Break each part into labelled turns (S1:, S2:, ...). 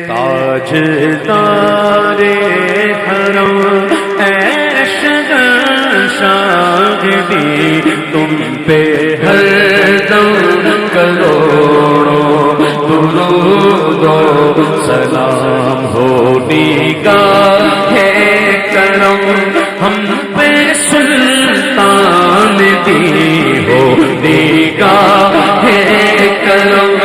S1: تاجدارے حرم اے شاہدی تم پہ ہر دم کروڑوں درود و سلام ہو نگاہ کرم ہم پہ سلطان دی ہو نگاہ کرم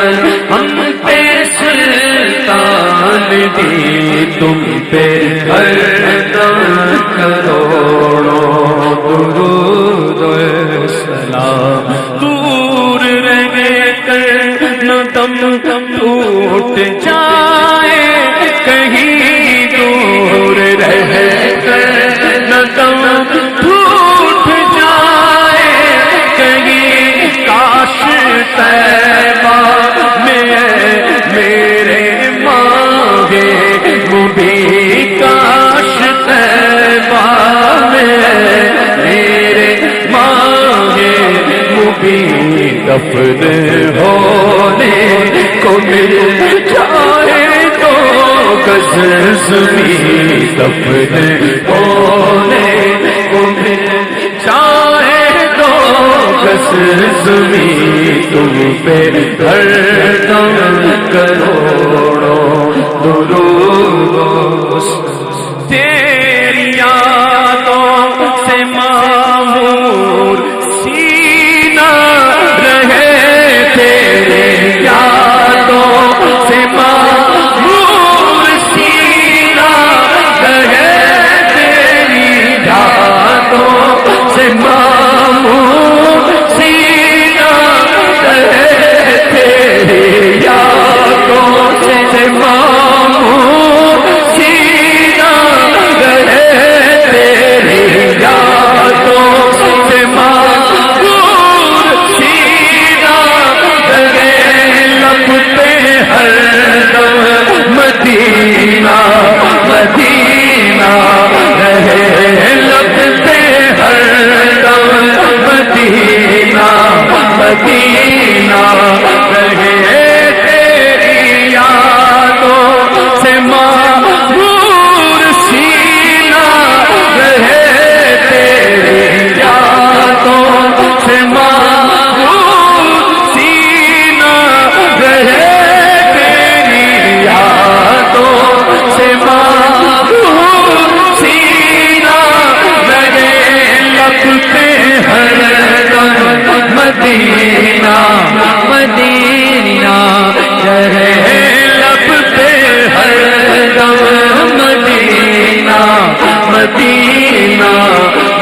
S1: ہم پہ سلطان دی تم پہ ہر دم کروڑوں درود و سلام دور رہ کر نہ دم ٹوٹ جائے کہیں دور رہ کر نہ دم ٹوٹ جائے کہیں کاش طیبہ میں میرے مانگے مبین کاش طیبہ میں میرے مانگے مبین دفن ہونے کو مل جائے تو گز زمین دفن ہونے کو مل جائے تو گز زمین تم پہ ہر دم کروڑوں درود و سلام تیری یادوں سے معمور سینہ رہے تیرے یادوں سے معمور سینہ رہے تیری یادوں سے معمور سینہ رہے تیری یادوں سے معمور سینہ رہے تیری یادوں سے معمور سینہ رہے لب پہ ہر دم مدینہ مدینہ رہے لب پہ ہر دم مدینہ مدینہ رہے تیری یادوں سے معمور سینہ رہے تیری یادوں سے معمور سینہ رہے تیری یادوں سے معمور سینہ رہے لب پہ ہر دم مدینہ مدینہ رہے لب پہ ہر دم مدینہ مدینہ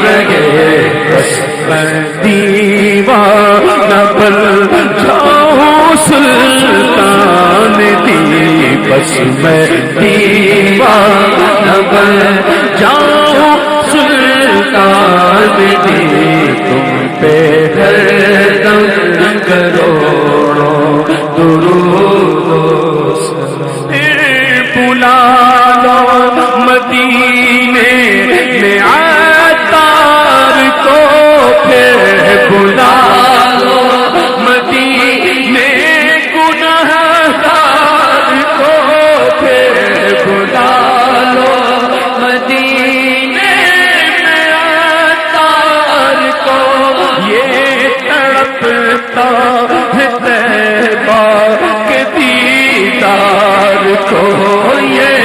S1: رہے بس میں دیوانہ بن جاؤں سلطان دی بس میں دیوانہ بن جاؤں سلطان دی تم پہ ہر دم کروڑوں درود و سلام بلا لو مدینے میں عطار کو پھر بلا لو مدینے گنہگار کو پھر بلا لو مدینے میں عطار کو یہ تڑپتا ہے طیبہ کے دیدار کو یہ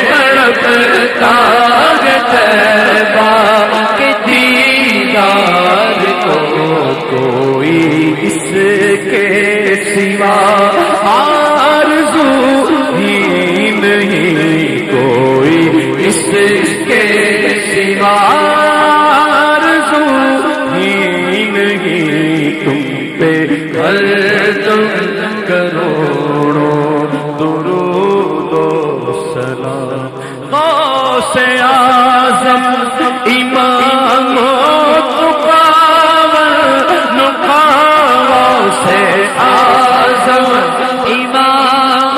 S1: تڑپتا ہے طیبہ کے دیدار کو کوئی اس کے سوا آرزو ہی نہیں کوئی اس کے سوا آرزو ہی نہیں تم پہ ہر دم کروڑوں درود و سلام غوث اعظم امام غوث اعظم امام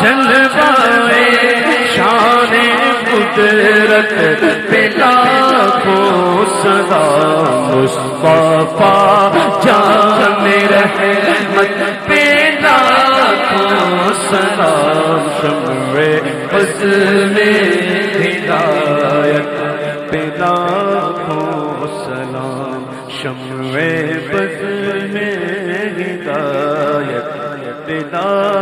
S1: جلوائے شان قدرت پہ لاکھوں صدا مصطفیٰ جان رحمت پہ سلام شمع بز میں ہدایت پہ لاکھوں سلام شمع بز میں ہدایت پہ لاکھوں